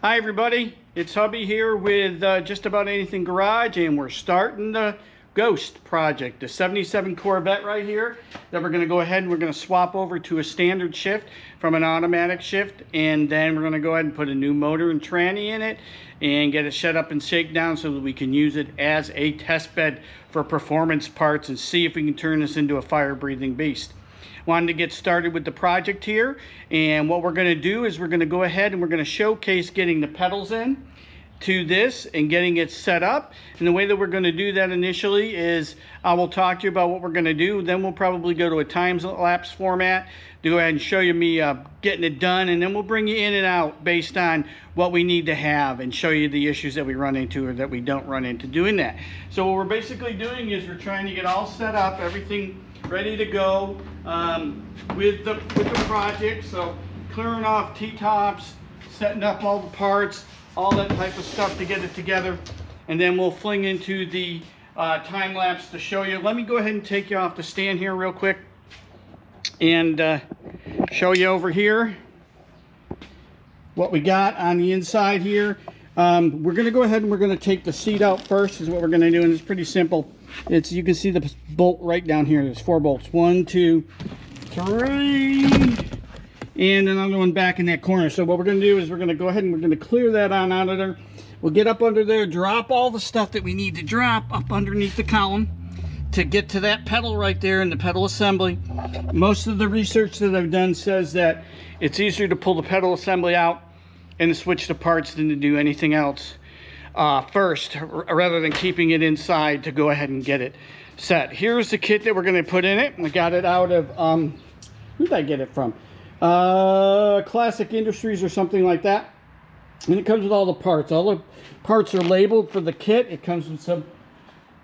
Hi everybody, it's Hubby here with Just About Anything Garage, and we're starting the Ghost project, the 77 Corvette right here that we're going to go ahead and we're going to swap over to a standard shift from an automatic shift, and then we're going to go ahead and put a new motor and tranny in it and get it set up and shakedown so that we can use it as a test bed for performance parts and see if we can turn this into a fire-breathing beast. Wanted to get started with the project here, and what we're going to do is we're going to go ahead and we're going to showcase getting the pedals in to this and getting it set up. And the way that we're going to do that initially is I will talk to you about what we're going to do, then we'll probably go to a time-lapse format to go ahead and show you me getting it done, and then we'll bring you in and out based on what we need to have and show you the issues that we run into or that we don't run into doing that. So what we're basically doing is we're trying to get all set up, everything ready to go with the project. So clearing off T-tops, setting up all the parts, all that type of stuff to get it together, and then we'll fling into the time lapse to show you. Let me go ahead and take you off the stand here real quick and show you over here what we got on the inside here. We're going to go ahead and we're going to take the seat out first is what we're going to do, and it's pretty simple. You can see the bolt right down here. There's 4 bolts. 1, 2, 3, and another one back in that corner. So what we're going to do is we're going to go ahead and we're going to clear that on out of there. We'll get up under there, drop all the stuff that we need to drop up underneath the column to get to that pedal right there in the pedal assembly. Most of the research that I've done says that it's easier to pull the pedal assembly out and to switch the parts than to do anything else first, rather than keeping it inside to go ahead and get it set. Here's the kit that we're going to put in it. I got it out of who did I get it from? Classic Industries or something like that. And it comes with all the parts. All the parts are labeled for the kit. It comes with some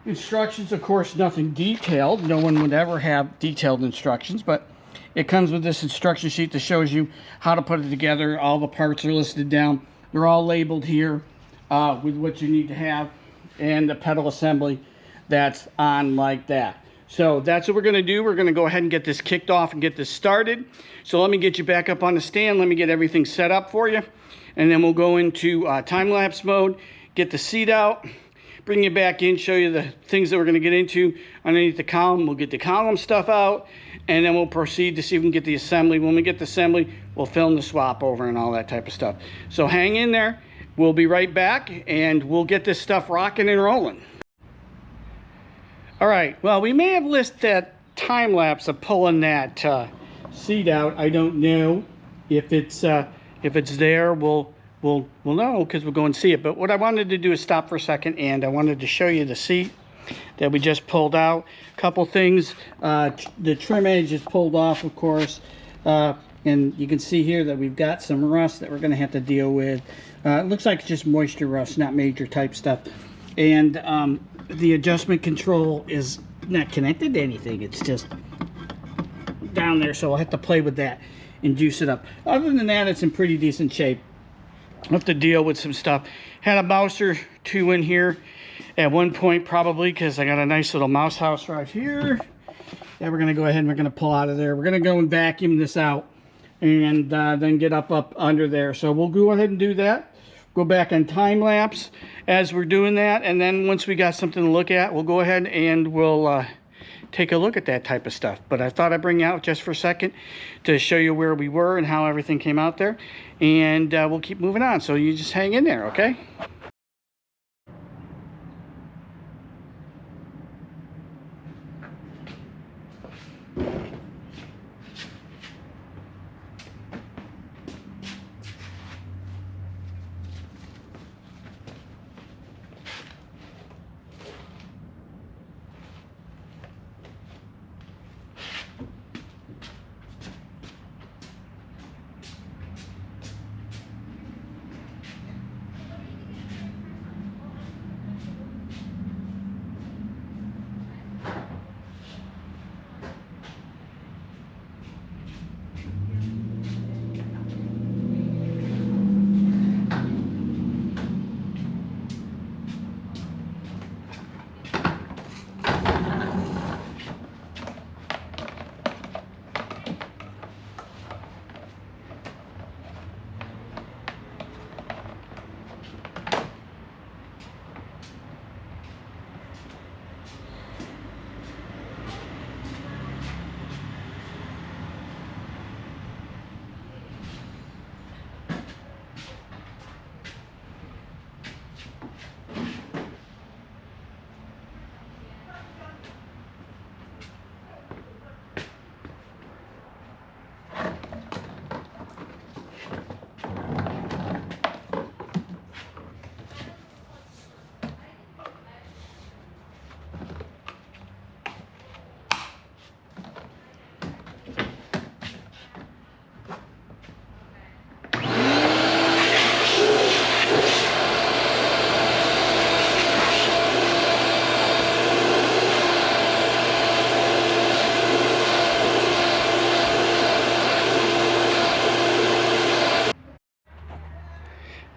instructions, of course, nothing detailed. No one would ever have detailed instructions, but it comes with this instruction sheet that shows you how to put it together. All the parts are listed down. They're all labeled here with what you need to have, and the pedal assembly that's on like that. So that's what we're going to do. We're going to go ahead and get this kicked off and get this started. So let me get you back up on the stand. Let me get everything set up for you, and then we'll go into time-lapse mode, get the seat out, bring you back in, show you the things that we're going to get into underneath the column. We'll get the column stuff out, and then we'll proceed to see if we can get the assembly. When we get the assembly, we'll film the swap over and all that type of stuff. So hang in there. We'll be right back, and we'll get this stuff rocking and rolling. All right, well, we may have missed that time lapse of pulling that seat out. I don't know if it's there. We'll know because we'll go and see it. But what I wanted to do is stop for a second, and I wanted to show you the seat that we just pulled out. A couple things. The trim edge is pulled off, of course, and you can see here that we've got some rust that we're going to have to deal with. It looks like it's just moisture rust, not major type stuff. And the adjustment control is not connected to anything. It's just down there, so I'll have to play with that and juice it up. Other than that, it's in pretty decent shape. I'll have to deal with some stuff. Had a mouse or two in here at one point, probably, because I got a nice little mouse house right here that we're going to go ahead and we're going to pull out of there. We're going to go and vacuum this out and then get up under there. So we'll go ahead and do that. Go back on time lapse as we're doing that, and then once we got something to look at, we'll go ahead and we'll take a look at that type of stuff. But I thought I'd bring you out just for a second to show you where we were and how everything came out there, and we'll keep moving on. So you just hang in there, okay?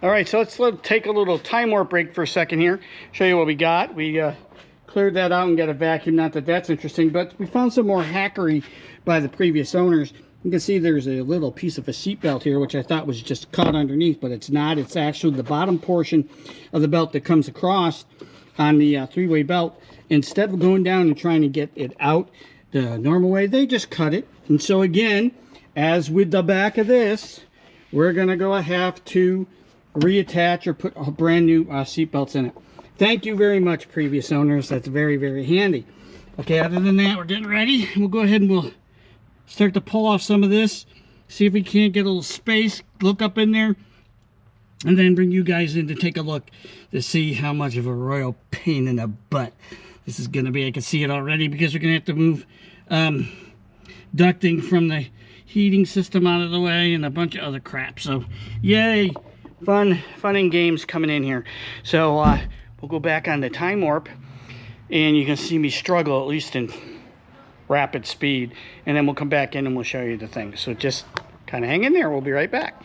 All right, so let's take a little time warp break for a second here. Show you what we got. We cleared that out and got a vacuum. Not that that's interesting, but we found some more hackery by the previous owners. You can see there's a little piece of a seat belt here, which I thought was just caught underneath, but it's not. It's actually the bottom portion of the belt that comes across on the three-way belt. Instead of going down and trying to get it out the normal way, they just cut it. And so again, as with the back of this, we're going to have to reattach or put brand new seat belts in it. Thank you very much, previous owners. That's very, very handy. Okay, other than that, we're getting ready. We'll go ahead and we'll start to pull off some of this, see if we can't get a little space, look up in there, and then bring you guys in to take a look to see how much of a royal pain in the butt this is going to be. I can see it already because we're going to have to move ducting from the heating system out of the way and a bunch of other crap. So yay, fun and games coming in here. So we'll go back on the time warp and you can see me struggle, at least in rapid speed, and then we'll come back in and we'll show you the thing. So just kind of hang in there. We'll be right back.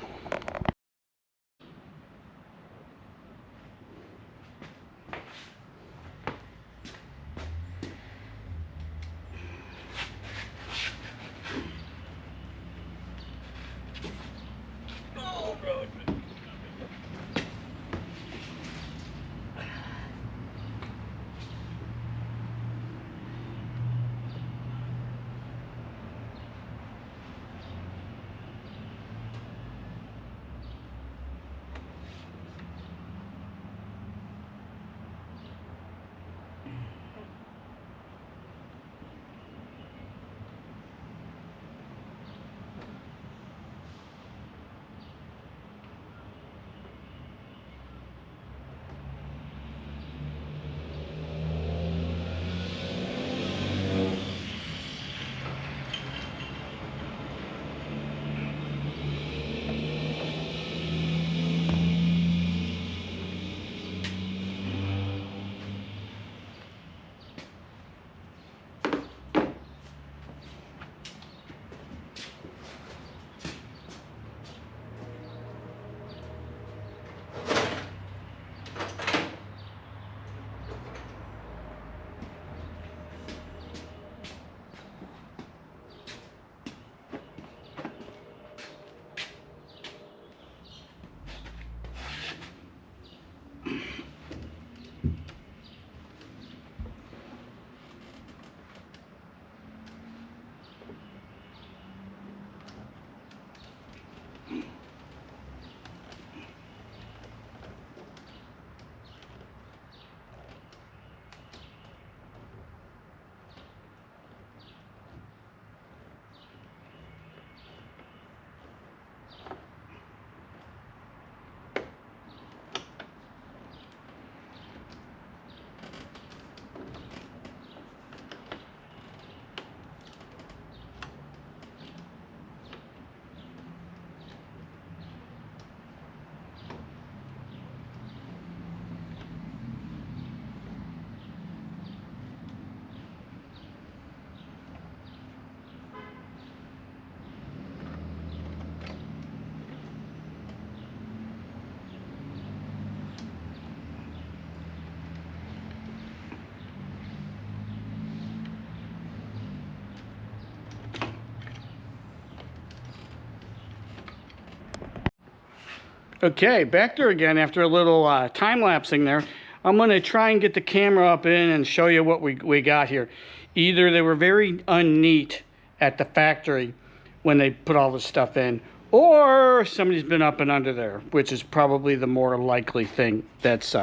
Okay, back there again after a little time-lapsing there. I'm going to try and get the camera up in and show you what we got here. Either they were very unneat at the factory when they put all this stuff in, or somebody's been up and under there, which is probably the more likely thing that's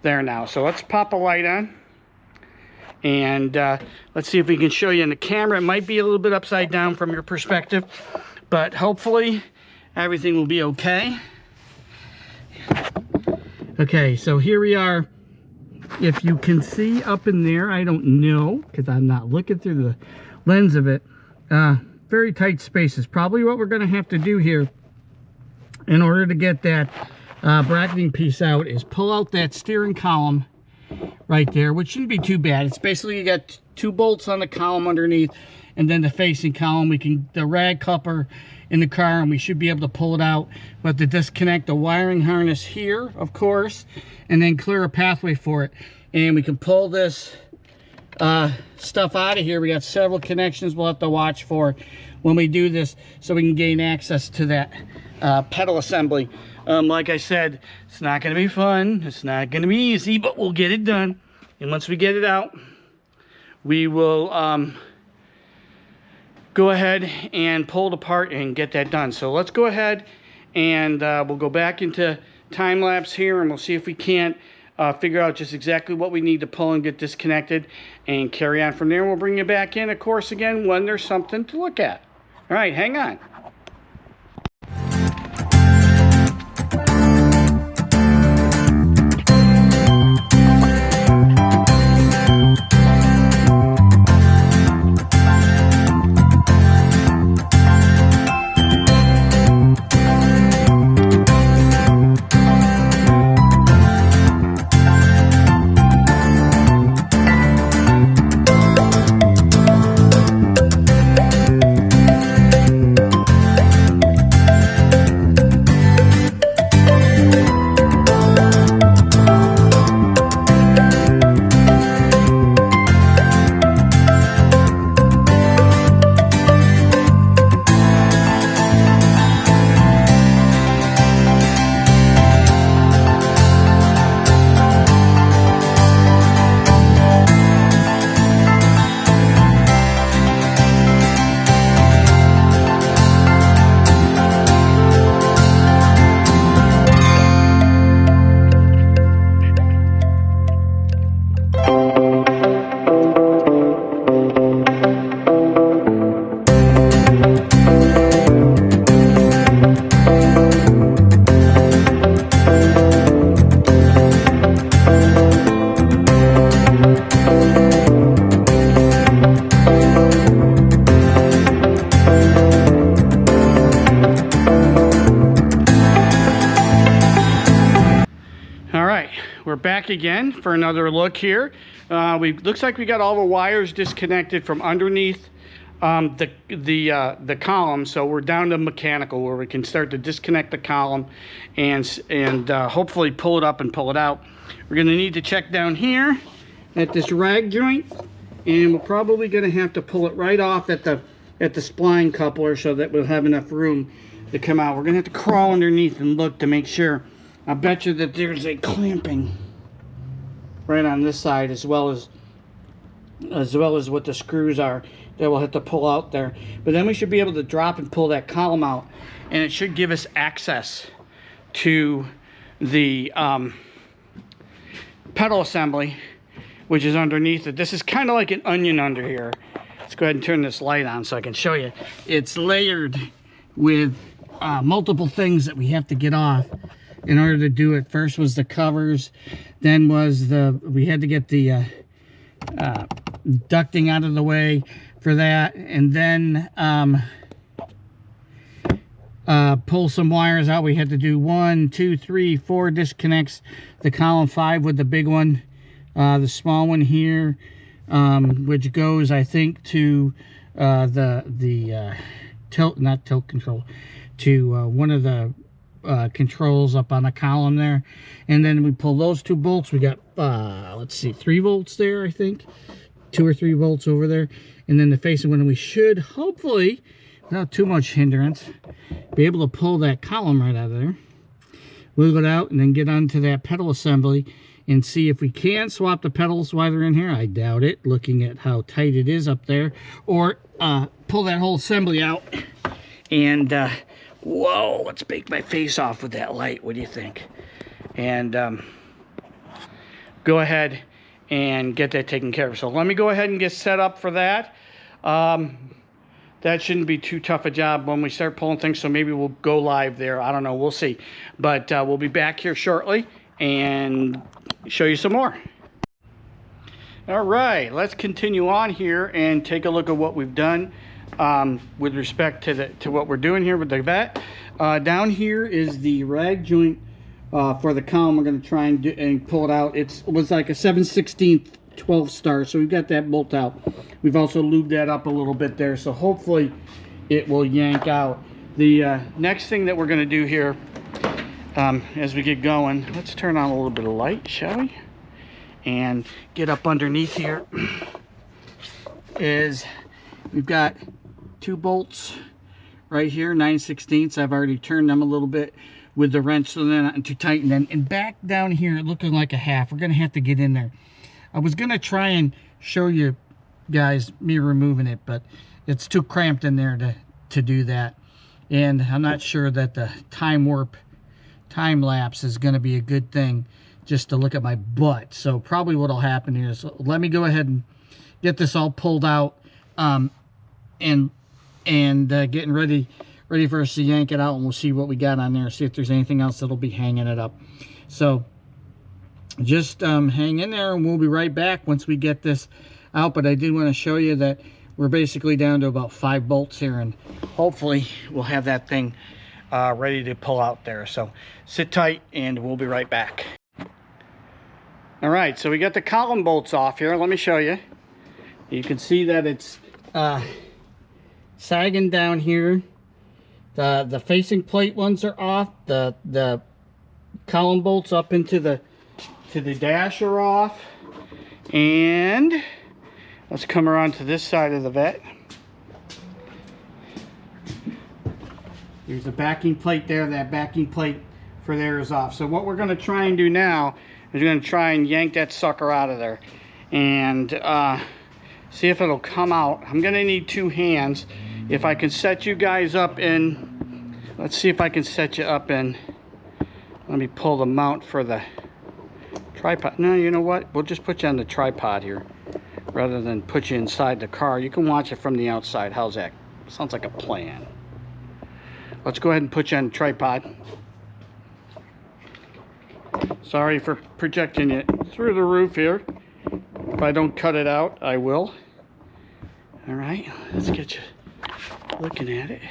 there now. So let's pop a light on, and let's see if we can show you in the camera. It might be a little bit upside down from your perspective, but hopefully everything will be okay. Okay, so here we are. If you can see up in there, I don't know, because I'm not looking through the lens of it. Very tight spaces. Probably what we're going to have to do here in order to get that bracketing piece out is pull out that steering column right there, which shouldn't be too bad. It's basically you got two bolts on the column underneath, and then the facing column. We can, the rag coupler in the car, and we should be able to pull it out. We have to disconnect the wiring harness here, of course, and then clear a pathway for it. And we can pull this stuff out of here. We got several connections we'll have to watch for when we do this, so we can gain access to that pedal assembly. Like I said, it's not going to be fun. It's not going to be easy, but we'll get it done. And once we get it out, we will go ahead and pull it apart and get that done. So let's go ahead and we'll go back into time lapse here, and we'll see if we can't figure out just exactly what we need to pull and get disconnected, and carry on from there. We'll bring you back in, of course, again when there's something to look at. All right, hang on. We're back again for another look here. Looks like we got all the wires disconnected from underneath the column, so we're down to mechanical, where we can start to disconnect the column and hopefully pull it up and pull it out. We're going to need to check down here at this rag joint, and we're probably going to have to pull it right off at the spline coupler so that we'll have enough room to come out. We're going to have to crawl underneath and look to make sure. I bet you that there's a clamping right on this side, as well as what the screws are that we'll have to pull out there. But then we should be able to drop and pull that column out, and it should give us access to the pedal assembly, which is underneath it. This is kind of like an onion under here. Let's go ahead and turn this light on so I can show you. It's layered with multiple things that we have to get off in order to do it. First was the covers, then was we had to get the ducting out of the way for that, and then pull some wires out. We had to do 1, 2, 3, 4 disconnects. The column 5 with the big one, the small one here, which goes, I think, to the tilt control, to one of the controls up on the column there. And then we pull those 2 bolts. We got let's see, 3 volts there, I think, 2 or 3 volts over there. And then the facing one, and we should hopefully, without too much hindrance, be able to pull that column right out of there, wiggle it out, and then get onto that pedal assembly and see if we can swap the pedals while they're in here. I doubt it, looking at how tight it is up there. Or pull that whole assembly out and whoa, let's bake my face off with that light. What do you think? And go ahead and get that taken care of. So let me go ahead and get set up for that. That shouldn't be too tough a job when we start pulling things, so maybe we'll go live there. I don't know, we'll see. But we'll be back here shortly and show you some more. All right, let's continue on here and take a look at what we've done with respect to what we're doing here with the Vette. Down here is the rag joint for the column. We're going to try and pull it out. It was like a 7/16 12 star, so we've got that bolt out. We've also lubed that up a little bit there, so hopefully it will yank out. The next thing that we're going to do here, as we get going, let's turn on a little bit of light, shall we? And get up underneath here, is we've got 2 bolts right here, 9/16. I've already turned them a little bit with the wrench so they're not too tight. And back down here, looking like a half, we're going to have to get in there. I was going to try and show you guys me removing it, but it's too cramped in there to do that. And I'm not sure that the time lapse is going to be a good thing just to look at my butt. So probably what'll happen here is, let me go ahead and get this all pulled out, and getting ready for us to yank it out, and we'll see what we got on there, see if there's anything else that'll be hanging it up. So just hang in there, and we'll be right back once we get this out. But I did want to show you that we're basically down to about 5 bolts here, and hopefully we'll have that thing ready to pull out there. So sit tight, and we'll be right back. All right, so we got the column bolts off here. Let me show you. You can see that it's sagging down here. The facing plate ones are off. The column bolts up into the dash are off. And let's come around to this side of the Vette. There's a backing plate there. That backing plate for there is off. So what we're going to try and do now is we're going to try and yank that sucker out of there and see if it'll come out. I'm going to need 2 hands. If I can set you guys up in, let's see if I can set you up in, let me pull the mount for the tripod. No, you know what? We'll just put you on the tripod here rather than put you inside the car. You can watch it from the outside. How's that? Sounds like a plan. Let's go ahead and put you on the tripod. Sorry for projecting it through the roof here. If I don't cut it out, I will. All right, let's get you looking at it.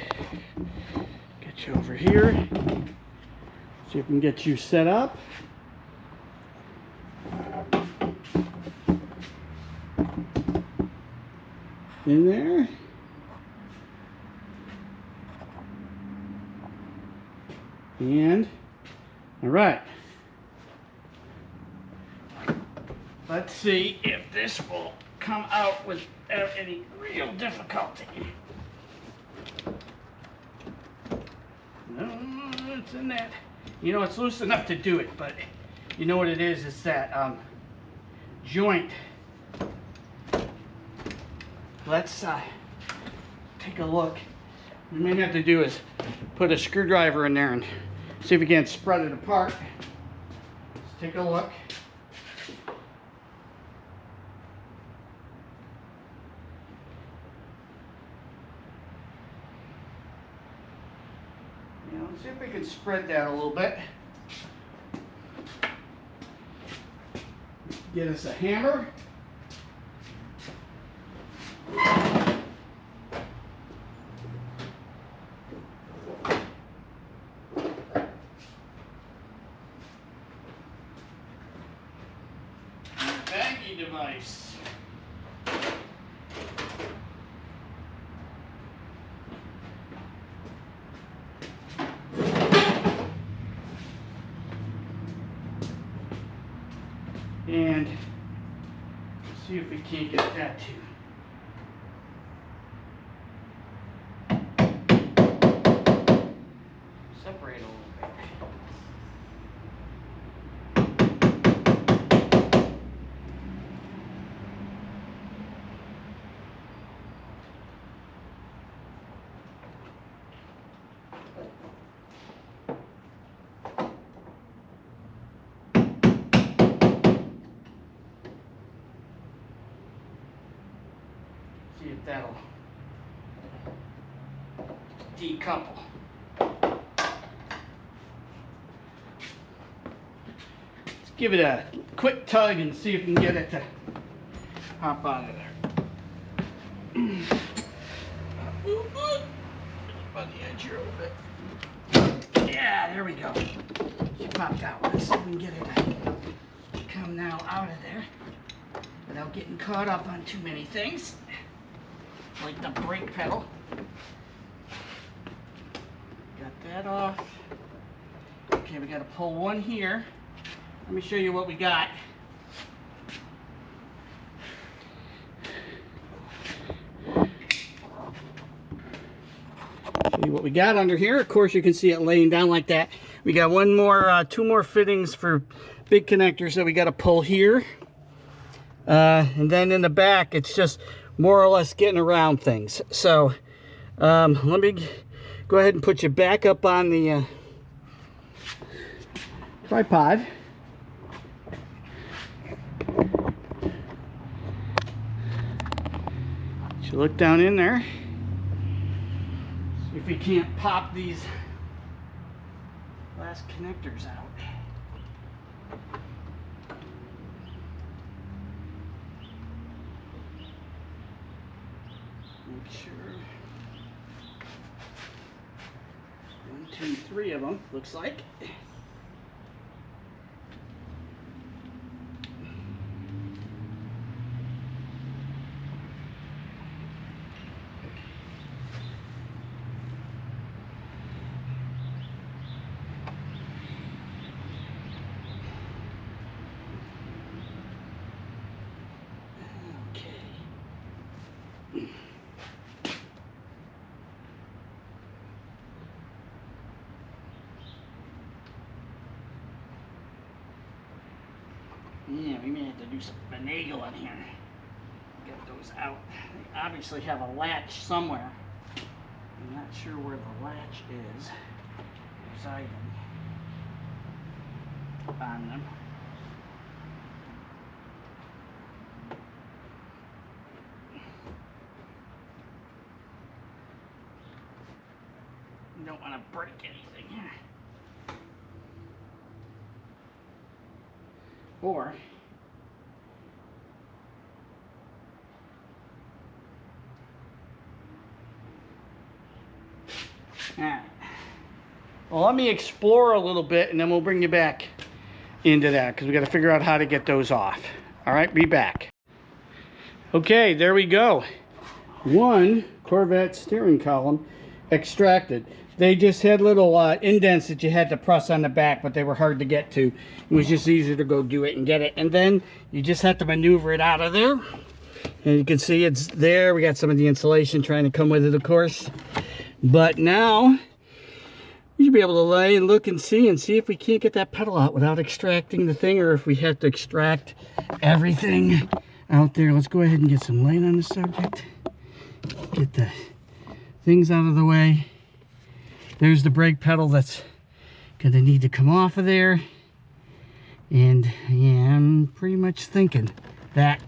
Get you over here. See if we can get you set up. In there. And, all right. Let's see if this will come out without any real difficulty. No, it's in that. You know, it's loose enough to do it, but you know what it is? It's that joint. Let's take a look. What we may have to do is put a screwdriver in there and see if we can't spread it apart. Let's take a look. Let's see if we can spread that a little bit. Get us a hammer. Baggy device. And see if we can't get that too. Separate a little bit. See if that'll decouple. Let's give it a quick tug and see if we can get it to pop out of there. On the edge here a little bit. Yeah, there we go. She popped out. Let's see if we can get it to come now out of there. without getting caught up on too many things, like the brake pedal. Got that off. Okay, we got to pull one here. Let me show you what we got. Show you what we got under here. Of course, you can see it laying down like that. We got one more, two more fittings for big connectors that we got to pull here. And then in the back, it's just more or less getting around things. So let me go ahead and put you back up on the tripod. So look down in there. See if we can't pop these last connectors out. Make sure. 1, 2, 3 of them, looks like. Yeah, we may have to do some finagling here. Get those out. They obviously have a latch somewhere. I'm not sure where the latch is residing on them. You don't want to break anything here. Or alright. Well, let me explore a little bit and then we'll bring you back into that because we got to figure out how to get those off. Alright, be back. Okay, there we go. One Corvette steering column extracted. They just had little indents that you had to press on the back, but they were hard to get to. It was just easier to go do it and get it. And then you just have to maneuver it out of there. And you can see it's there. We got some of the insulation trying to come with it, of course. But now, you should be able to lay and look and see if we can't get that pedal out without extracting the thing, or if we have to extract everything out there. Let's go ahead and get some light on the subject. Get the things out of the way. There's the brake pedal that's gonna need to come off of there. And yeah, I'm pretty much thinking that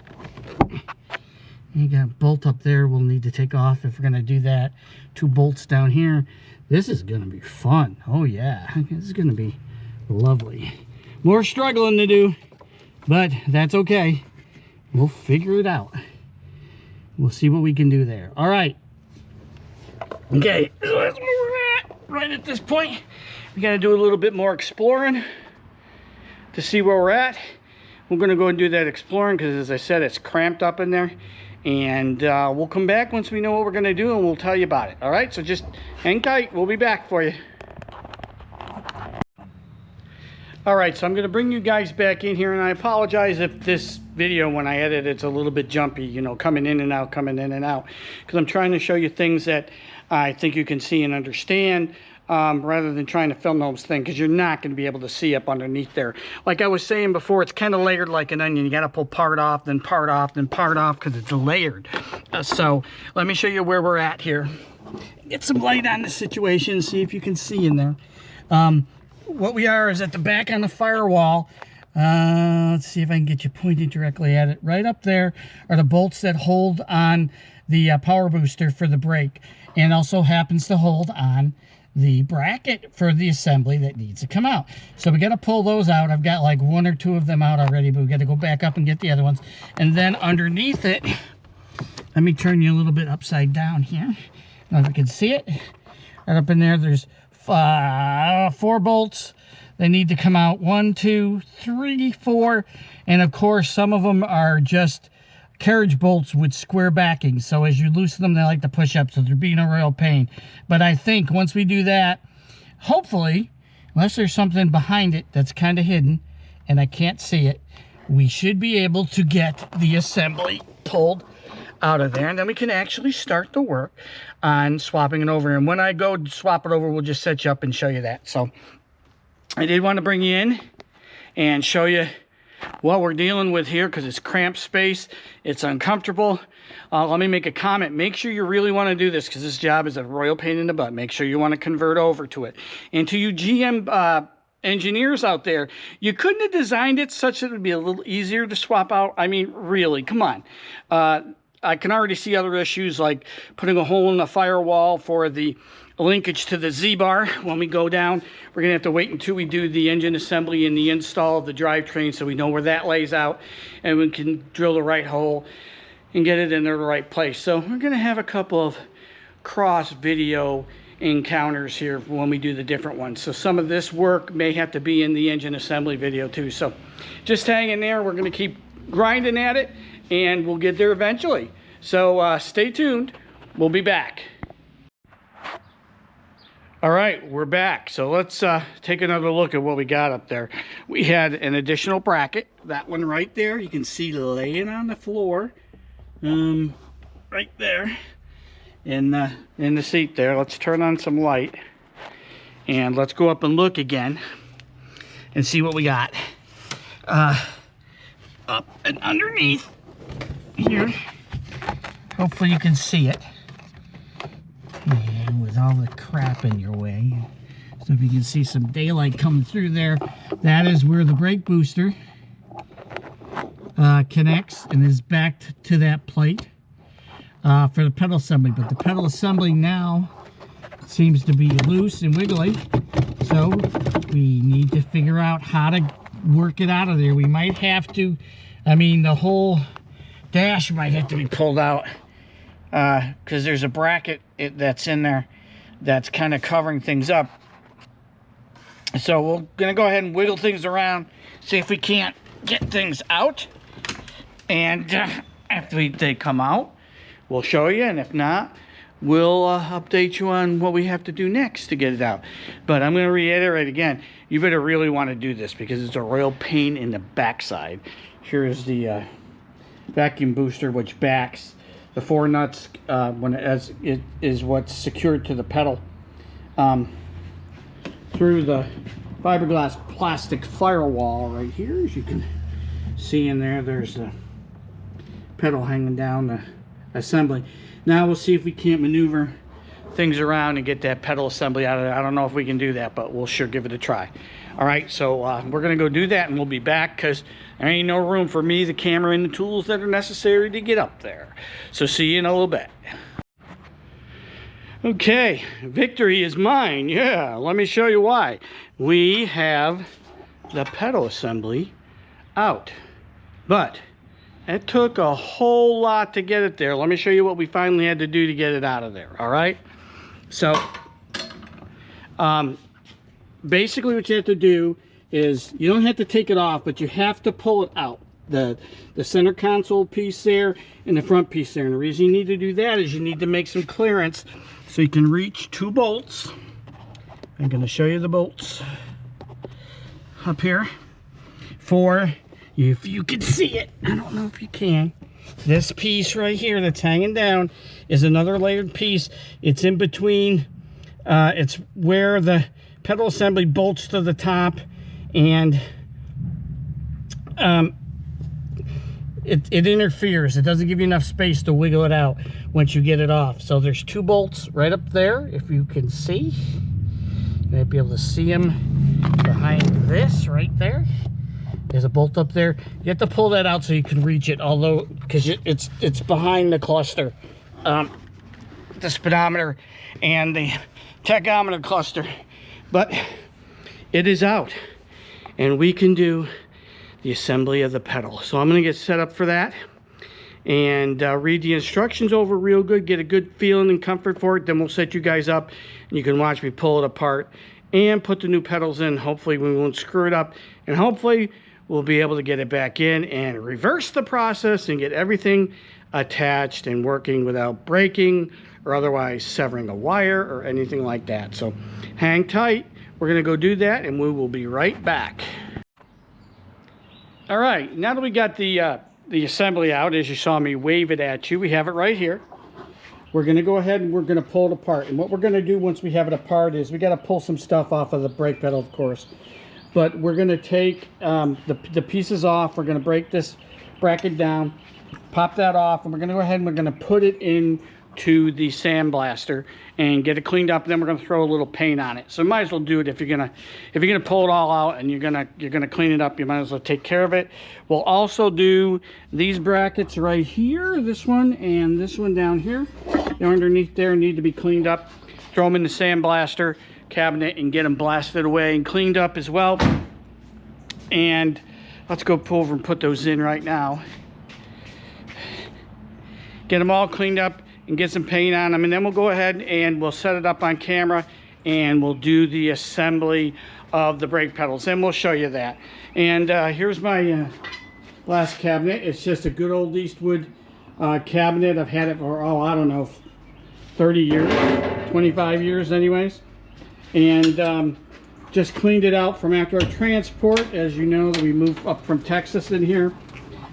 you got a bolt up there we'll need to take off if we're gonna do that. 2 bolts down here. This is gonna be fun. Oh yeah, this is gonna be lovely. More struggling to do, but that's okay. We'll figure it out. We'll see what we can do there. All right. Okay, so that's where we're at. Right at this point, we got to do a little bit more exploring to see where we're at. We're going to go and do that exploring because, as I said, it's cramped up in there. And we'll come back once we know what we're going to do and we'll tell you about it. All right, so just hang tight. We'll be back for you. All right, so I'm going to bring you guys back in here, and I apologize if this video, when I edit, it's a little bit jumpy, you know, coming in and out, because I'm trying to show you things that I think you can see and understand, rather than trying to film those things, because you're not going to be able to see up underneath there. Like I was saying before, it's kind of layered like an onion. You got to pull part off, then part off, then part off, because it's layered. So let me show you where we're at here. Get some light on the situation, see if you can see in there. What we are is at the back on the firewall. Let's see if I can get you pointed directly at it. Right up there are the bolts that hold on the power booster for the brake, and also happens to hold on the bracket for the assembly that needs to come out. So we got to pull those out. I've got like 1 or 2 of them out already, but we got to go back up and get the other ones. And then underneath it, let me turn you a little bit upside down here. Now if you can see it, right up in there, there's 4 bolts. They need to come out. 1, 2, 3, 4. And of course, some of them are just carriage bolts with square backing. So as you loosen them, they like to push up, so they're being a real pain. But I think once we do that, hopefully, unless there's something behind it that's kind of hidden and I can't see it, we should be able to get the assembly pulled out of there, and then we can actually start the work on swapping it over. And when I go swap it over, we'll just set you up and show you that. So I did want to bring you in and show you what we're dealing with here, because it's cramped space, it's uncomfortable. Let me make a comment. Make sure you really want to do this, because this job is a royal pain in the butt. Make sure you want to convert over to it. And to you GM engineers out there, you couldn't have designed it such that it would be a little easier to swap out. I mean, really, come on. I can already see other issues, like putting a hole in the firewall for the linkage to the Z-bar. When we go down, we're gonna have to wait until we do the engine assembly and the install of the drivetrain, so we know where that lays out and we can drill the right hole and get it in the right place. So we're gonna have a couple of cross video encounters here when we do the different ones. So some of this work may have to be in the engine assembly video too. So just hang in there. We're gonna keep grinding at it and we'll get there eventually. So stay tuned. We'll be back. All right, we're back. So let's take another look at what we got up there. We had an additional bracket, that one right there. You can see laying on the floor, right there in the seat there. Let's turn on some light and let's go up and look again and see what we got up and underneath here. Hopefully you can see it. And with all the crap in your way, so if you can see some daylight coming through there, that is where the brake booster connects and is backed to that plate for the pedal assembly. But the pedal assembly now seems to be loose and wiggly, so we need to figure out how to work it out of there. We might have to, I mean, the whole dash might have to be pulled out, because there's a bracket that's in there that's kind of covering things up. So we're gonna go ahead and wiggle things around, see if we can't get things out, and after they come out, we'll show you, and if not, we'll update you on what we have to do next to get it out. But I'm going to reiterate again, you better really want to do this, because it's a real pain in the backside. Here's the vacuum booster, which backs the 4 nuts it is what's secured to the pedal through the fiberglass plastic firewall right here. As you can see in there, there's the pedal hanging down the assembly. Now we'll see if we can't maneuver things around and get that pedal assembly out of there. I don't know if we can do that, but we'll sure give it a try. All right, so we're gonna go do that, and we'll be back, because there ain't no room for me, the camera, and the tools that are necessary to get up there. So see you in a little bit. Okay, victory is mine. Yeah, let me show you why. We have the pedal assembly out, but it took a whole lot to get it there. Let me show you what we finally had to do to get it out of there. All right, so basically what you have to do is, you don't have to take it off, but you have to pull it out. The center console piece there and the front piece there. And the reason you need to do that is you need to make some clearance so you can reach 2 bolts. I'm going to show you the bolts up here. For, if you can see it, I don't know if you can, this piece right here that's hanging down is another layered piece. It's in between, it's where the pedal assembly bolts to the top, and it interferes. It doesn't give you enough space to wiggle it out once you get it off. So there's 2 bolts right up there, if you can see. You might be able to see them behind this right there. There's a bolt up there. You have to pull that out so you can reach it, although, because it's behind the cluster, the speedometer and the tachometer cluster. But it is out, and we can do the assembly of the pedal. So I'm going to get set up for that and read the instructions over real good, get a good feeling and comfort for it. Then we'll set you guys up, and you can watch me pull it apart and put the new pedals in. Hopefully we won't screw it up, and hopefully we'll be able to get it back in and reverse the process and get everything attached and working without breaking or otherwise severing a wire or anything like that. So hang tight. We're going to go do that, and we will be right back. All right, now that we got the assembly out, as you saw me wave it at you, we have it right here. We're going to go ahead and we're going to pull it apart. And what we're going to do once we have it apart is we got to pull some stuff off of the brake pedal, of course. But we're going to take the pieces off. We're going to break this bracket down, pop that off, and we're going to go ahead and we're going to put it into the sandblaster and get it cleaned up. And then we're going to throw a little paint on it. So you might as well do it if you're gonna pull it all out and you're gonna clean it up. You might as well take care of it. We'll also do these brackets right here, this one and this one down here. They're underneath there, need to be cleaned up. Throw them in the sandblaster cabinet and get them blasted away and cleaned up as well. And let's go pull over and put those in right now. Get them all cleaned up and get some paint on them, and then we'll go ahead and we'll set it up on camera and we'll do the assembly of the brake pedals, and we'll show you that. And here's my last cabinet. It's just a good old Eastwood cabinet. I've had it for, oh, I don't know, 30 years, 25 years anyways. And just cleaned it out from after our transport. As you know, we moved up from Texas in here.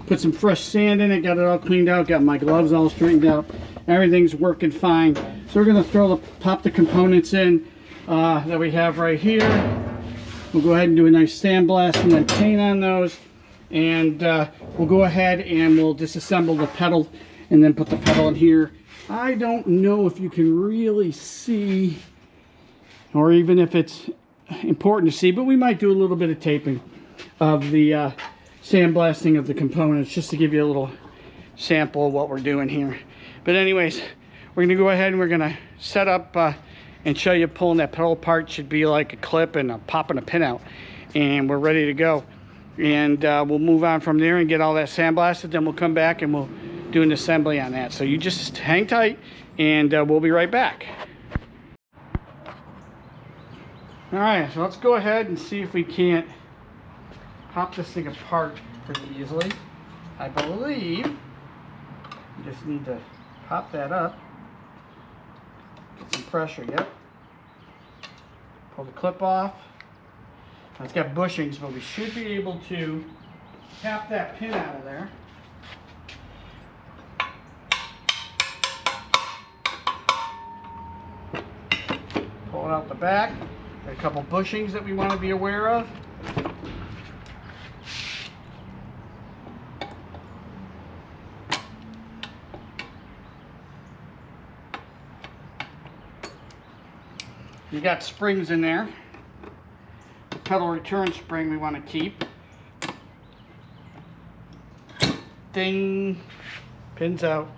Put some fresh sand in it, got it all cleaned out, got my gloves all straightened out. Everything's working fine. So we're gonna pop the components in that we have right here. We'll go ahead and do a nice sandblast and then paint on those. And we'll go ahead and we'll disassemble the pedal and then put the pedal in here. I don't know if you can really see, or even if it's important to see, but we might do a little bit of taping of the sandblasting of the components just to give you a little sample of what we're doing here. But anyways, we're gonna go ahead and we're gonna set up and show you pulling that pedal apart. Should be like a clip and popping a pin out, and we're ready to go. And we'll move on from there and get all that sandblasted. Then we'll come back and we'll do an assembly on that. So you just hang tight, and we'll be right back. All right, so let's go ahead and see if we can't pop this thing apart pretty easily. I believe you just need to pop that up, get some pressure, yep. Pull the clip off. Now it's got bushings, but we should be able to tap that pin out of there. Pull it out the back. Got a couple bushings that we want to be aware of. You got springs in there. The pedal return spring we want to keep. Ding. Pins out.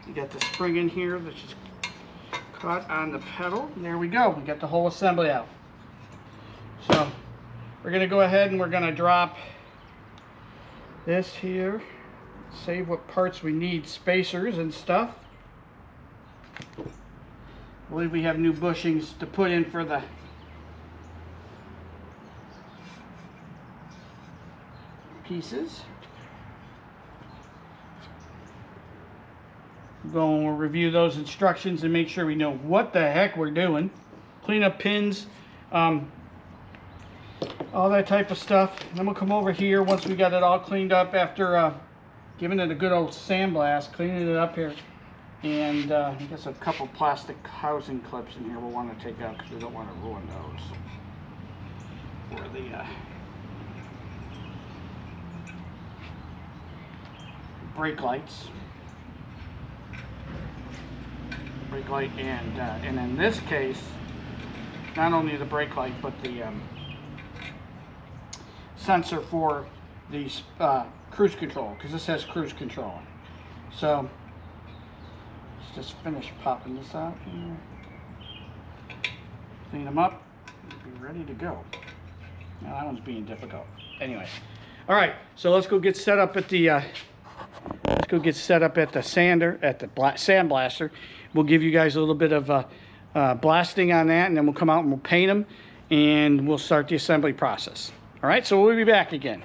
You got the spring in here that's just caught on the pedal. And there we go. We got the whole assembly out. So we're going to go ahead and we're going to drop this here. Save what parts we need, spacers and stuff. I believe we have new bushings to put in for the pieces. Go and we'll review those instructions and make sure we know what the heck we're doing. Clean up pins, all that type of stuff. And then we'll come over here once we got it all cleaned up after giving it a good old sandblast, cleaning it up here. And I guess a couple plastic housing clips in here we'll want to take out because we don't want to ruin those. For the brake lights. Brake light and in this case, not only the brake light but the sensor for the cruise control, because this has cruise control. So let's just finish popping this out here. Clean them up and be ready to go. Now that one's being difficult. Anyway, all right. So let's go get set up at the sander, at the sandblaster. We'll give you guys a little bit of blasting on that, and then we'll come out and we'll paint them, and we'll start the assembly process. All right, so we'll be back again.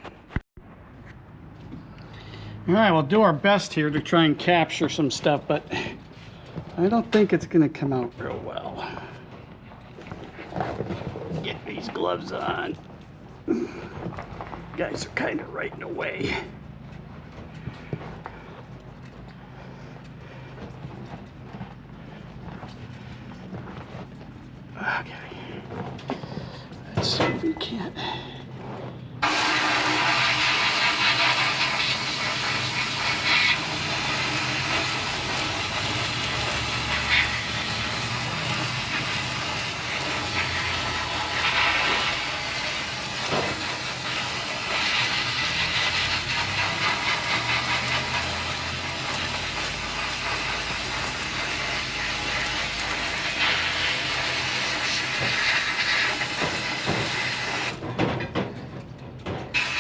All right, we'll do our best here to try and capture some stuff, but I don't think it's gonna come out real well. Get these gloves on. Guys are kind of right in the way. Okay. Let's see if we can't.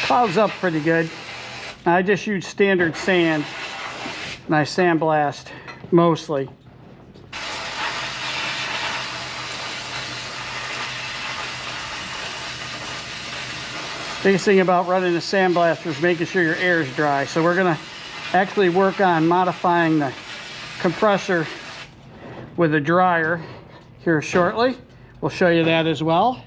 Clouds up pretty good. I just use standard sand, and I sandblast mostly. Biggest thing about running a sandblaster is making sure your air is dry. So we're gonna actually work on modifying the compressor with a dryer here shortly. We'll show you that as well.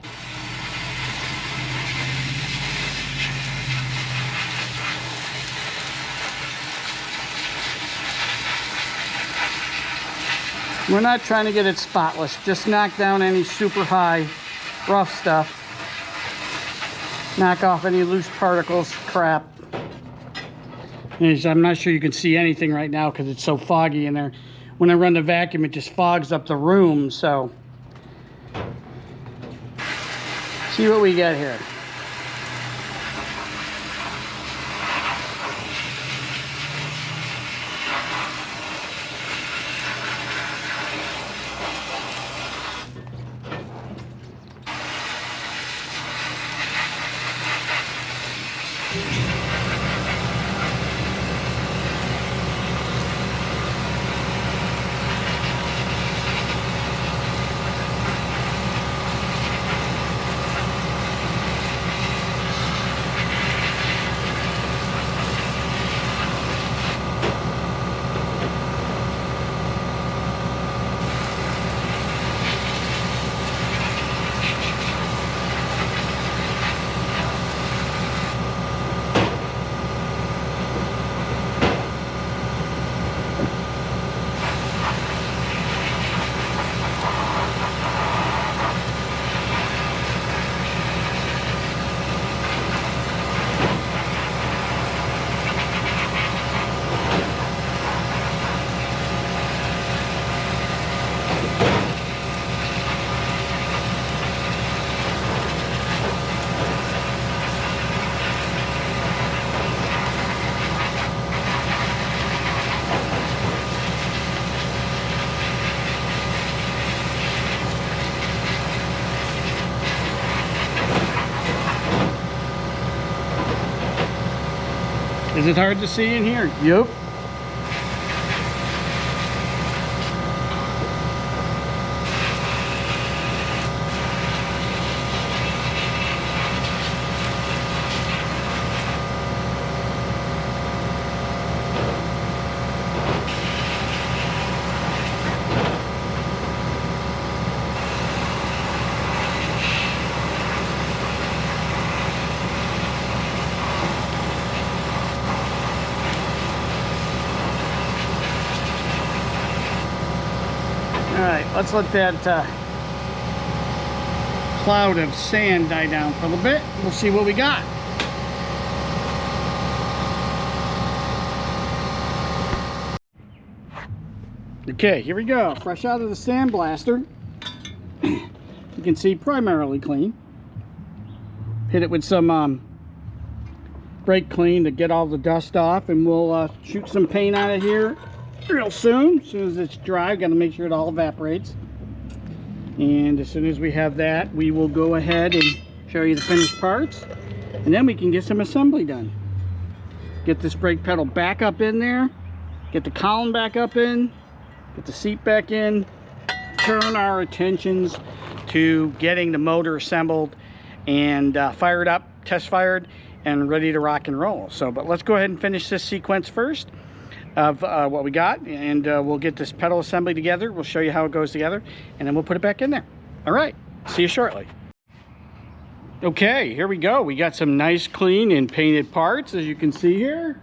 We're not trying to get it spotless, just knock down any super high rough stuff. Knock off any loose particles, crap. And I'm not sure you can see anything right now because it's so foggy in there. When I run the vacuum, it just fogs up the room, so. See what we got here. Is it hard to see in here? Yep. Alright, let's let that cloud of sand die down for a little bit. We'll see what we got. Okay, here we go. Fresh out of the sandblaster. You can see primarily clean. Hit it with some brake clean to get all the dust off, and we'll shoot some paint out of here real soon. As soon as it's dry, got to make sure it all evaporates. And as soon as we have that, we will go ahead and show you the finished parts, and then we can get some assembly done. Get this brake pedal back up in there, get the column back up in, get the seat back in, turn our attentions to getting the motor assembled and fired up, test fired, and ready to rock and roll. So, but let's go ahead and finish this sequence first of what we got, and we'll get this pedal assembly together. We'll show you how it goes together, and then we'll put it back in there. All right, see you shortly. Okay, here we go. We got some nice, clean, and painted parts, as you can see here.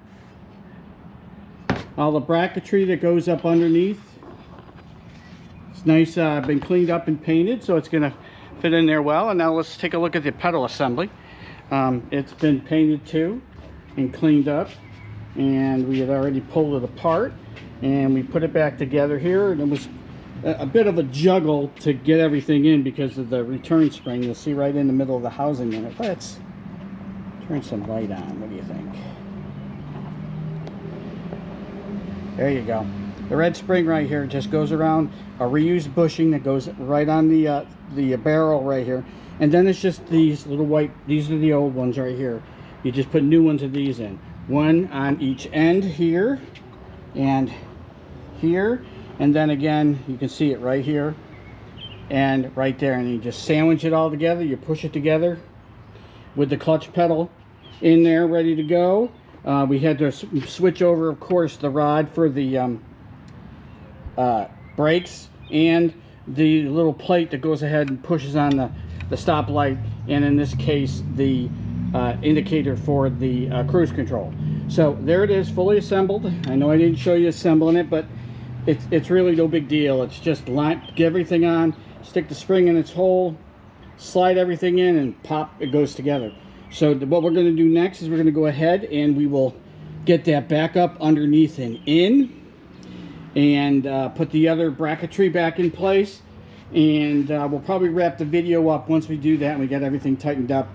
All the bracketry that goes up underneath. It's nice, been cleaned up and painted, so it's gonna fit in there well. And now let's take a look at the pedal assembly. It's been painted too and cleaned up, and we had already pulled it apart and we put it back together here, and it was a bit of a juggle to get everything in because of the return spring. You'll see right in the middle of the housing unit. Let's turn some light on. What do you think? There you go. The red spring right here just goes around a reused bushing that goes right on the barrel right here. And then it's just these little white, these are the old ones right here. You just put new ones of these in. One on each end here and here. And then again, you can see it right here and right there. And you just sandwich it all together. You push it together with the clutch pedal in there, ready to go. We had to switch over, of course, the rod for the brakes and the little plate that goes ahead and pushes on the stop light, and in this case the indicator for the cruise control. So there it is, fully assembled. I know I didn't show you assembling it, but it's really no big deal. It's just get everything on, stick the spring in its hole, slide everything in, and pop, it goes together. So what we're going to do next is we're going to go ahead and we will get that back up underneath and in, and put the other bracketry back in place. And we'll probably wrap the video up once we do that and we get everything tightened up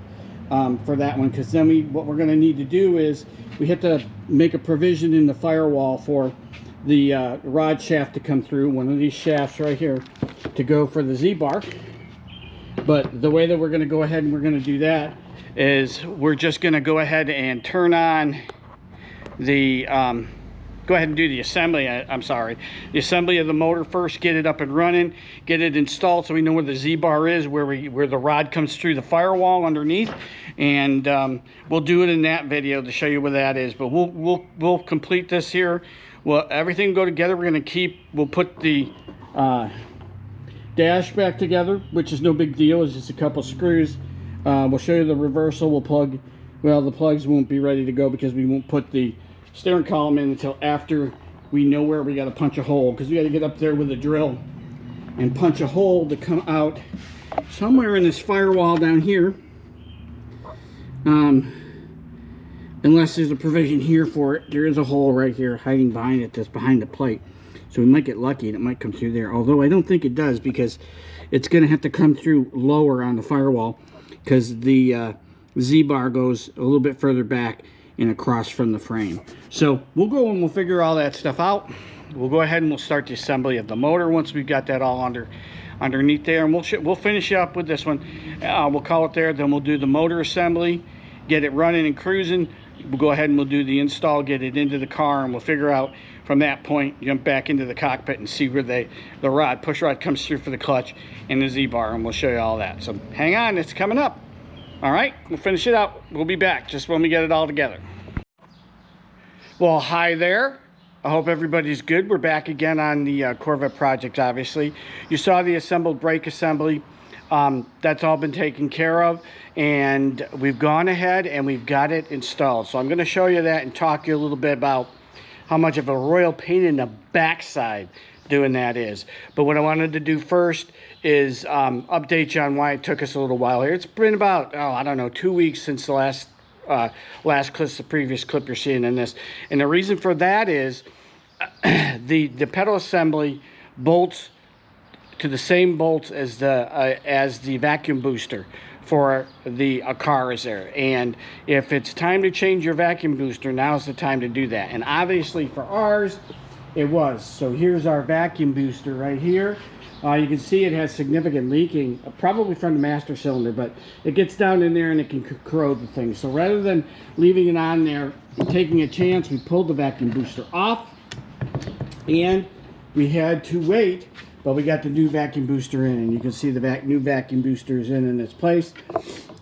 for that one, because then what we're going to need to do is we have to make a provision in the firewall for the rod shaft to come through, one of these shafts right here, to go for the Z-bar. But the way that we're going to go ahead and we're going to do that is we're just going to go ahead and turn on the go ahead and do the assembly. The assembly of the motor first, get it up and running, get it installed so we know where the Z-bar is, where the rod comes through the firewall underneath, and we'll do it in that video to show you where that is. But we'll complete this here. Well, everything will go together. We'll put the dash back together, which is no big deal. It's just a couple screws. We'll show you the reversal. We'll plug, well, the plugs won't be ready to go because we won't put the steering column in until after we know where we got to punch a hole, because we got to get up there with a drill and punch a hole to come out somewhere in this firewall down here, unless there's a provision here for it. There is a hole right here hiding behind it, that's behind the plate, so we might get lucky and it might come through there, although I don't think it does, because it's going to have to come through lower on the firewall, because the Z-bar goes a little bit further back and across from the frame. So we'll go and we'll figure all that stuff out. We'll go ahead and we'll start the assembly of the motor once we've got that all underneath there, and we'll finish up with this one. We'll call it there. Then we'll do the motor assembly, get it running and cruising. We'll go ahead and we'll do the install, get it into the car, and we'll figure out from that point, jump back into the cockpit and see where the push rod comes through for the clutch and the Z-bar, and we'll show you all that. So hang on, it's coming up. All right, we'll finish it out. We'll be back just when we get it all together. Well, hi there. I hope everybody's good. We're back again on the Corvette project, obviously. You saw the assembled brake assembly. That's all been taken care of, and we've gone ahead and we've got it installed. So I'm going to show you that and talk to you a little bit about how much of a royal pain in the backside doing that is. But what I wanted to do first is update you on why it took us a little while here. It's been about, I don't know, 2 weeks since the last clip, the previous clip you're seeing in this. And the reason for that is the pedal assembly bolts to the same bolts as the vacuum booster for the car is there. And if it's time to change your vacuum booster, now's the time to do that. And obviously for ours, it was. So here's our vacuum booster right here. You can see it has significant leaking, probably from the master cylinder, but it gets down in there and it can corrode the thing. So rather than leaving it on there and taking a chance, we pulled the vacuum booster off, and we had to wait but we got the new vacuum booster in, and you can see the new vacuum booster is in its place.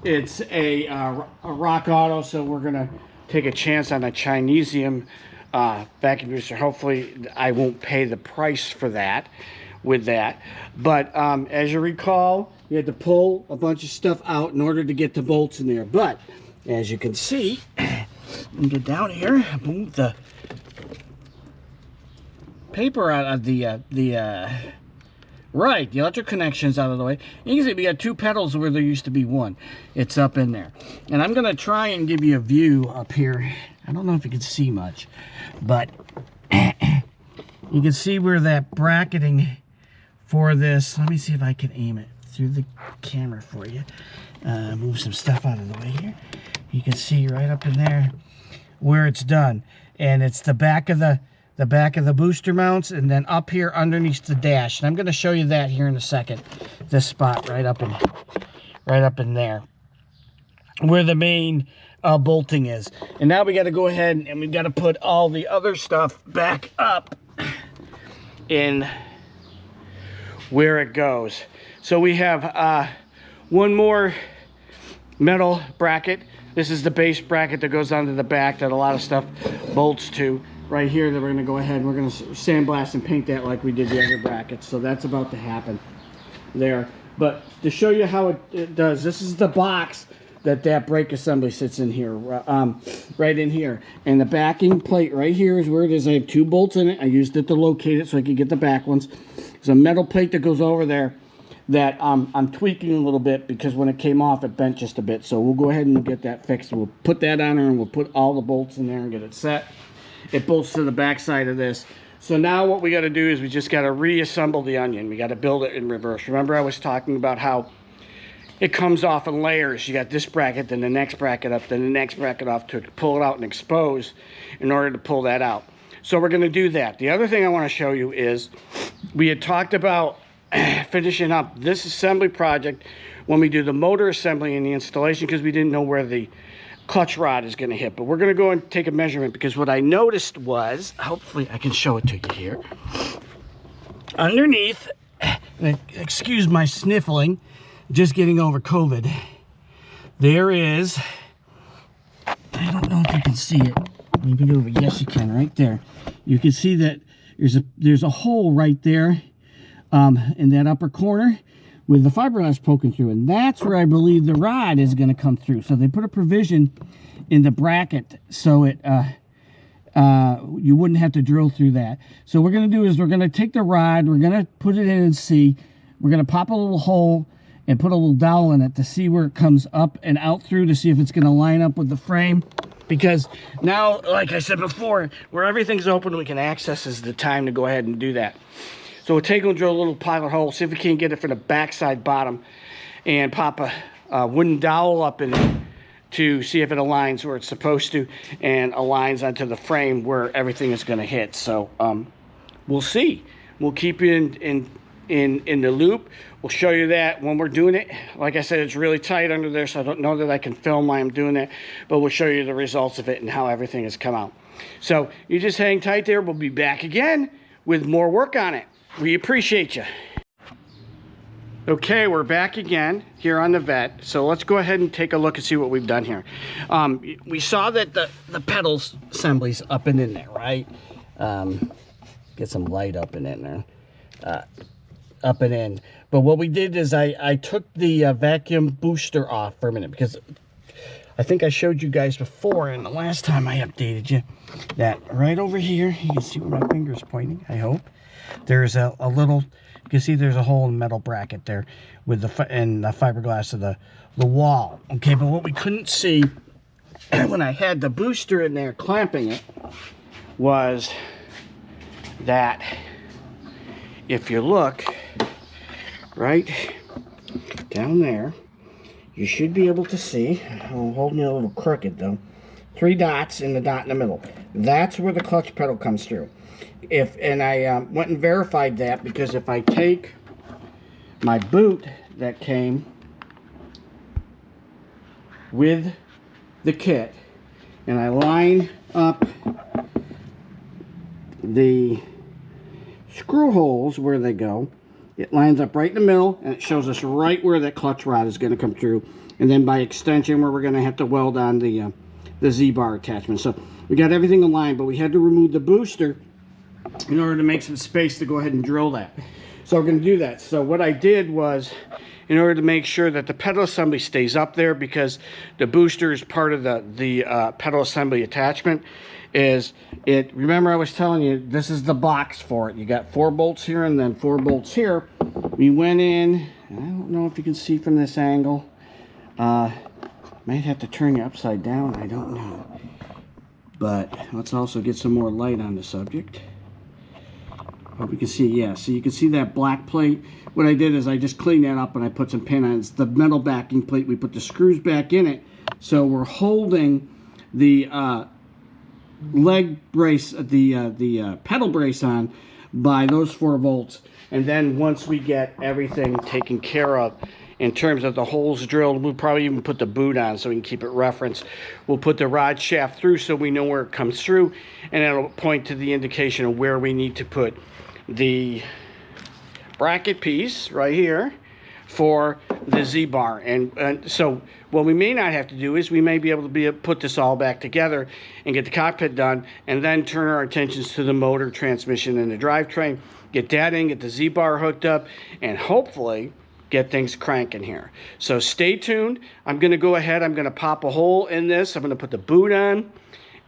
It's a Rock Auto, so we're gonna take a chance on a Chinesium vacuum booster. Hopefully I won't pay the price for that with that, but as you recall, you had to pull a bunch of stuff out in order to get the bolts in there. But as you can see, get down here, move the paper out of the electric connections out of the way. You can see we got 2 pedals where there used to be 1. It's up in there, and I'm gonna try and give you a view up here. I don't know if you can see much, but you can see where that bracketing for this, let me see if I can aim it through the camera for you. Move some stuff out of the way here. You can see right up in there where it's done, and it's the back of the booster mounts, and then up here underneath the dash. And I'm going to show you that here in a second. This spot right up in there, where the main bolting is. And now we got to go ahead and we've got to put all the other stuff back up in where it goes. So we have one more metal bracket. This is the base bracket that goes onto the back that a lot of stuff bolts to. Right here that we're going to go ahead and we're going to sandblast and paint that like we did the other brackets. So that's about to happen there. But to show you how it does, this is the box that brake assembly sits in here, right in here. And the backing plate right here is where it is. I have 2 bolts in it. I used it to locate it so I could get the back ones. There's a metal plate that goes over there that I'm tweaking a little bit because when it came off it bent just a bit. So we'll go ahead and get that fixed. We'll put that on there and we'll put all the bolts in there and get it set. It bolts to the back side of this. So now what we got to do is we just got to reassemble the onion. We got to build it in reverse. Remember I was talking about how it comes off in layers. You got this bracket, then the next bracket up, then the next bracket off to pull it out and expose in order to pull that out. So we're going to do that. The other thing I want to show you is we had talked about finishing up this assembly project when we do the motor assembly and the installation, because we didn't know where the clutch rod is going to hit. But we're going to go and take a measurement, because what I noticed was, hopefully I can show it to you here, underneath, excuse my sniffling, just getting over COVID, there is, I don't know if you can see it, maybe over, yes you can, right there. You can see that there's a hole right there in that upper corner with the fiberglass poking through, and that's where I believe the rod is going to come through. So they put a provision in the bracket so it you wouldn't have to drill through that. So what we're going to do is we're going to take the rod, we're going to put it in and see, we're going to pop a little hole and put a little dowel in it to see where it comes up and out through, to see if it's going to line up with the frame. Because now, like I said before, where everything's open we can access is the time to go ahead and do that. So we'll take and drill a little pilot hole, see if we can't get it from the backside bottom, and pop a wooden dowel up in it to see if it aligns where it's supposed to and aligns onto the frame where everything is going to hit. So we'll see. We'll keep you in the loop. We'll show you that when we're doing it. Like I said, it's really tight under there, so I don't know that I can film while I'm doing it, but we'll show you the results of it and how everything has come out. So you just hang tight there. We'll be back again with more work on it. We appreciate you. Okay, we're back again here on the Vette. So let's go ahead and take a look and see what we've done here. We saw that the pedals assembly's up and in there, right? Get some light up and in there. Up and in. But what we did is I took the vacuum booster off for a minute, because I think I showed you guys before, and the last time I updated you, that right over here, you can see where my finger's pointing, I hope. There's a little, you can see there's a hole in the metal bracket there with the fiberglass of the wall. Okay, but what we couldn't see when I had the booster in there clamping it was that if you look right down there, you should be able to see, I'm holding it a little crooked though, 3 dots and the dot in the middle. That's where the clutch pedal comes through. And I went and verified that, because if I take my boot that came with the kit and I line up the screw holes where they go, it lines up right in the middle, and it shows us right where that clutch rod is going to come through. And then by extension, where we're going to have to weld on the Z-bar attachment. So we got everything aligned, but we had to remove the booster in order to make some space to go ahead and drill that. So we're going to do that. So what I did was, in order to make sure that the pedal assembly stays up there, because the booster is part of the pedal assembly attachment, remember I was telling you, this is the box for it. You got 4 bolts here and then 4 bolts here. We went in, I don't know if you can see from this angle. Might have to turn you upside down, I don't know. But let's also get some more light on the subject. Hope you can see, yeah, so you can see that black plate. What I did is I just cleaned that up and I put some pin on it. It's the metal backing plate. We put the screws back in it. So we're holding the leg brace, the pedal brace on by those 4 bolts. And then once we get everything taken care of, in terms of the holes drilled, we'll probably even put the boot on so we can keep it referenced. We'll put the rod shaft through so we know where it comes through, and it'll point to the indication of where we need to put the bracket piece right here for the Z-bar. And so what we may not have to do is we may be able to put this all back together and get the cockpit done, and then turn our attentions to the motor, transmission, and the drivetrain. Get that in, get the Z-bar hooked up, and hopefully get things cranking here. So stay tuned. I'm going to go ahead. I'm going to pop a hole in this. I'm going to put the boot on,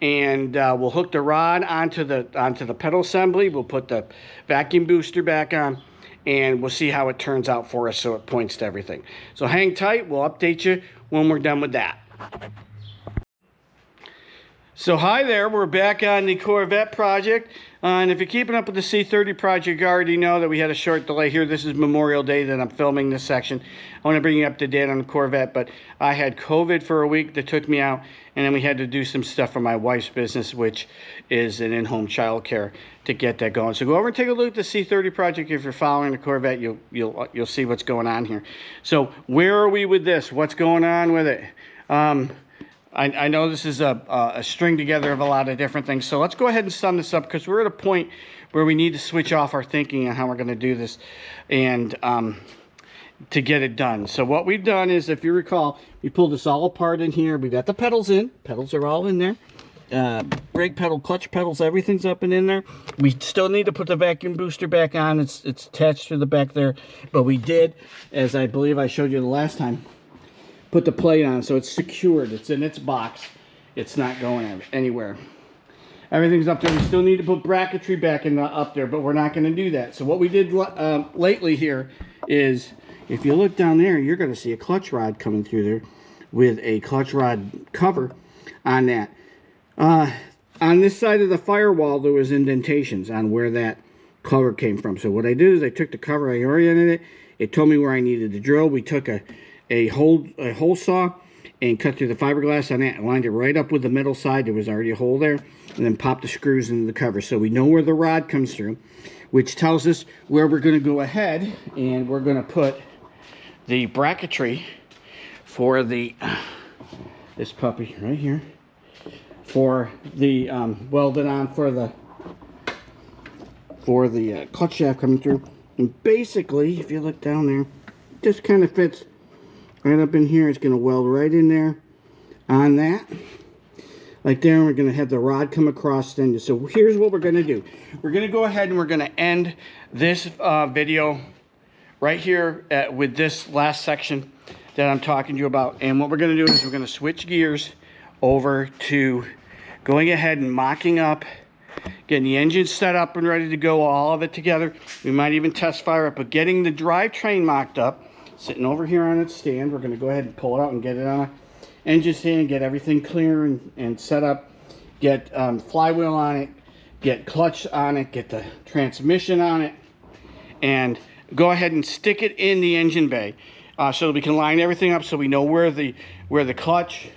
and we'll hook the rod onto the pedal assembly. We'll put the vacuum booster back on, and we'll see how it turns out for us so it points to everything. So hang tight. We'll update you when we're done with that. So hi there, we're back on the Corvette project. And if you're keeping up with the C30 project, you already know that we had a short delay here. This is Memorial Day that I'm filming this section. I want to bring you up to date on the Corvette, but I had COVID for a week that took me out, and then we had to do some stuff for my wife's business, which is an in-home childcare, to get that going. So go over and take a look at the C30 project. If you're following the Corvette, you'll see what's going on here. So where are we with this? What's going on with it? I know this is a string together of a lot of different things, so let's go ahead and sum this up, because we're at a point where we need to switch off our thinking on how we're going to do this, and to get it done. So what we've done is, if you recall, we pulled this all apart in here. We got the pedals in. Pedals are all in there. Brake pedal, clutch pedals, everything's up and in there. We still need to put the vacuum booster back on. It's attached to the back there, but we did, as I believe I showed you the last time, put the plate on, so it's secured. It's in its box. It's not going anywhere. Everything's up there. We still need to put bracketry back up there, but we're not going to do that. So what we did lately here is, if you look down there, you're going to see a clutch rod coming through there with a clutch rod cover on that. On this side of the firewall, there was indentations on where that cover came from. So what I did is I took the cover, I oriented it. It told me where I needed to drill. We took a hole saw and cut through the fiberglass on that and lined it right up with the middle side. There was already a hole there, and then popped the screws into the cover. So we know where the rod comes through, which tells us where we're going to go ahead, and we're going to put the bracketry for the this puppy right here, for the welded on for the clutch shaft coming through. And basically, if you look down there, it just kind of fits right up in here. It's going to weld right in there on that, like there. And we're going to have the rod come across then. So here's what we're going to do. We're going to go ahead and we're going to end this video right here with this last section that I'm talking to you about. And what we're going to do is we're going to switch gears over to going ahead and mocking up, getting the engine set up and ready to go, all of it together. We might even test fire it, but getting the drivetrain mocked up, sitting over here on its stand. We're going to go ahead and pull it out and get it on an engine stand, get everything clear and set up, get flywheel on it, get clutch on it, get the transmission on it, and go ahead and stick it in the engine bay so that we can line everything up so we know where the clutch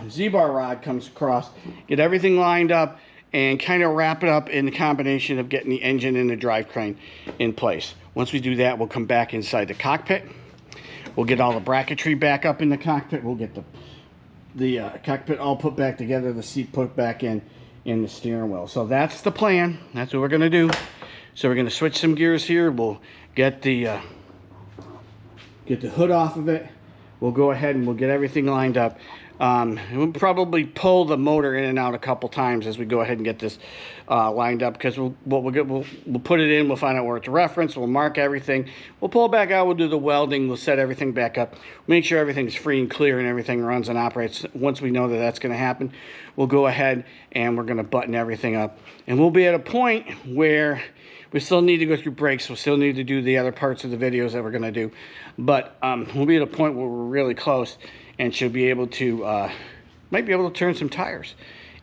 Z-bar rod comes across, get everything lined up, and kind of wrap it up in the combination of getting the engine and the drivetrain in place. Once we do that, we'll come back inside the cockpit. We'll get all the bracketry back up in the cockpit. We'll get the cockpit all put back together, the seat put back in the steering wheel. So that's the plan. That's what we're going to do. So we're going to switch some gears here. We'll get the hood off of it. We'll go ahead and we'll get everything lined up. We'll probably pull the motor in and out a couple times as we go ahead and get this lined up, because we'll put it in, we'll find out where it's referenced, we'll mark everything, we'll pull it back out, we'll do the welding, we'll set everything back up, make sure everything's free and clear and everything runs and operates. Once we know that that's going to happen, we'll go ahead and we're going to button everything up, and we'll be at a point where we still need to go through brakes. We'll still need to do the other parts of the videos that we're going to do. But we'll be at a point where we're really close and should be able to, might be able to turn some tires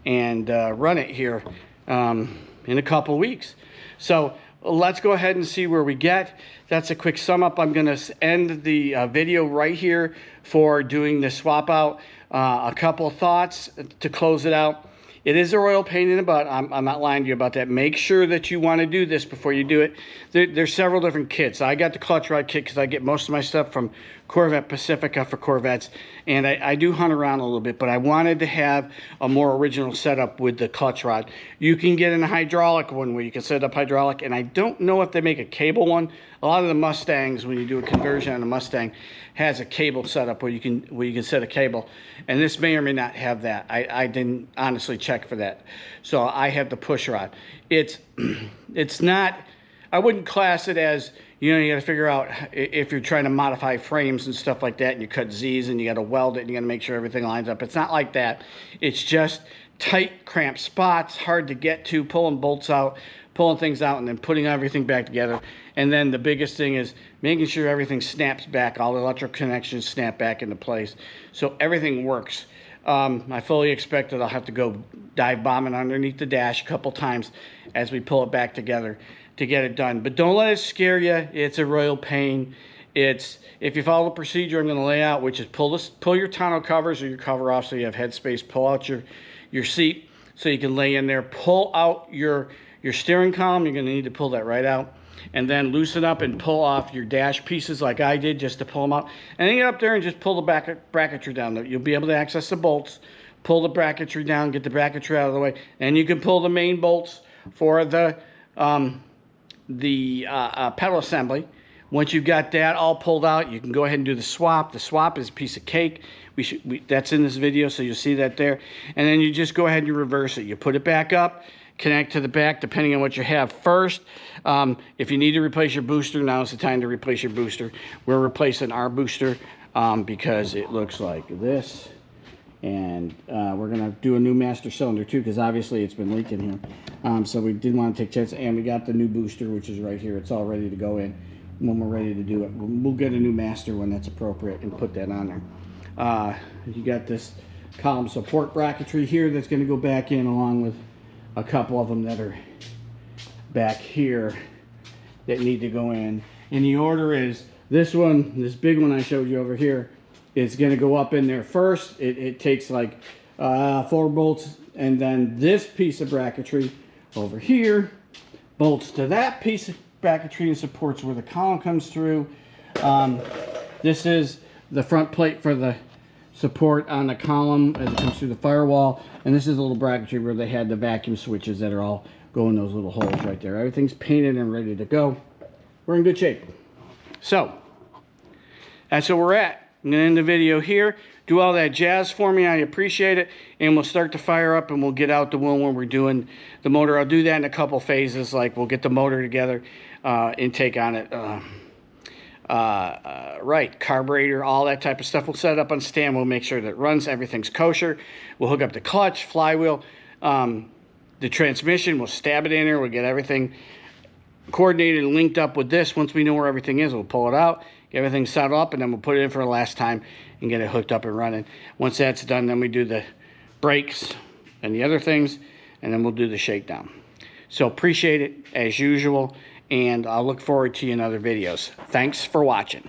and run it here in a couple weeks. So let's go ahead and see where we get. That's a quick sum up. I'm going to end the video right here for doing the swap out. A couple thoughts to close it out. It is a royal pain in the butt. I'm not lying to you about that. Make sure that you want to do this before you do it. There's several different kits. I got the clutch rod kit because I get most of my stuff from Corvette Pacifica for Corvettes. And I do hunt around a little bit, but I wanted to have a more original setup with the clutch rod. You can get in a hydraulic one where you can set up hydraulic, and I don't know if they make a cable one. A lot of the Mustangs, when you do a conversion on a Mustang, has a cable setup where you can set a cable, and this may or may not have that. I didn't honestly check for that, so I have the push rod. It's not, I wouldn't class it as, you know, you got to figure out if you're trying to modify frames and stuff like that, and you cut Z's and you got to weld it and you got to make sure everything lines up. It's not like that. It's just tight, cramped spots, hard to get to, pulling bolts out, pulling things out, and then putting everything back together. And then the biggest thing is making sure everything snaps back, all the electrical connections snap back into place, so everything works. I fully expect that I'll have to go dive bombing underneath the dash a couple times as we pull it back together to get it done. But don't let it scare you. It's a royal pain. It's, if you follow the procedure I'm going to lay out, which is pull your tonneau covers or your cover off so you have headspace, pull out your seat so you can lay in there, pull out your steering column. You're going to need to pull that right out, and then loosen up and pull off your dash pieces like I did, just to pull them out. And then get up there and just pull the bracketry down. You'll be able to access the bolts, pull the bracketry down, get the bracketry out of the way, and you can pull the main bolts for the pedal assembly. Once you've got that all pulled out, you can go ahead and do the swap. The swap is a piece of cake. That's in this video, so you'll see that there. And then you just go ahead and you reverse it. You put it back up, connect to the back depending on what you have first. If you need to replace your booster, now's the time to replace your booster. We're replacing our booster because it looks like this. And we're going to do a new master cylinder too, because obviously it's been leaking here. So we didn't want to take chances. And we got the new booster, which is right here. It's all ready to go in when we're ready to do it. We'll get a new master when that's appropriate and put that on there. You got this column support bracketry here that's going to go back in, along with a couple of them that are back here that need to go in. And the order is this one, this big one I showed you over here, is going to go up in there first. It takes like 4 bolts, and then this piece of bracketry over here bolts to that piece of bracketry and supports where the column comes through. This is the front plate for the support on the column as it comes through the firewall, and this is a little bracketry where they had the vacuum switches that are all go in those little holes right there. Everything's painted and ready to go. We're in good shape. So that's where we're at. I'm going to end the video here. Do all that jazz for me. I appreciate it. And we'll start to fire up, and we'll get out the one when we're doing the motor. I'll do that in a couple phases. Like, we'll get the motor together, intake on it, right, carburetor, all that type of stuff. We'll set it up on stand. We'll make sure that it runs. Everything's kosher. We'll hook up the clutch, flywheel, the transmission. We'll stab it in there. We'll get everything coordinated and linked up with this. Once we know where everything is, we'll pull it out, get everything set up, and then we'll put it in for the last time and get it hooked up and running. Once that's done, then we do the brakes and the other things, and then we'll do the shakedown. So appreciate it as usual, and I'll look forward to you in other videos. Thanks for watching.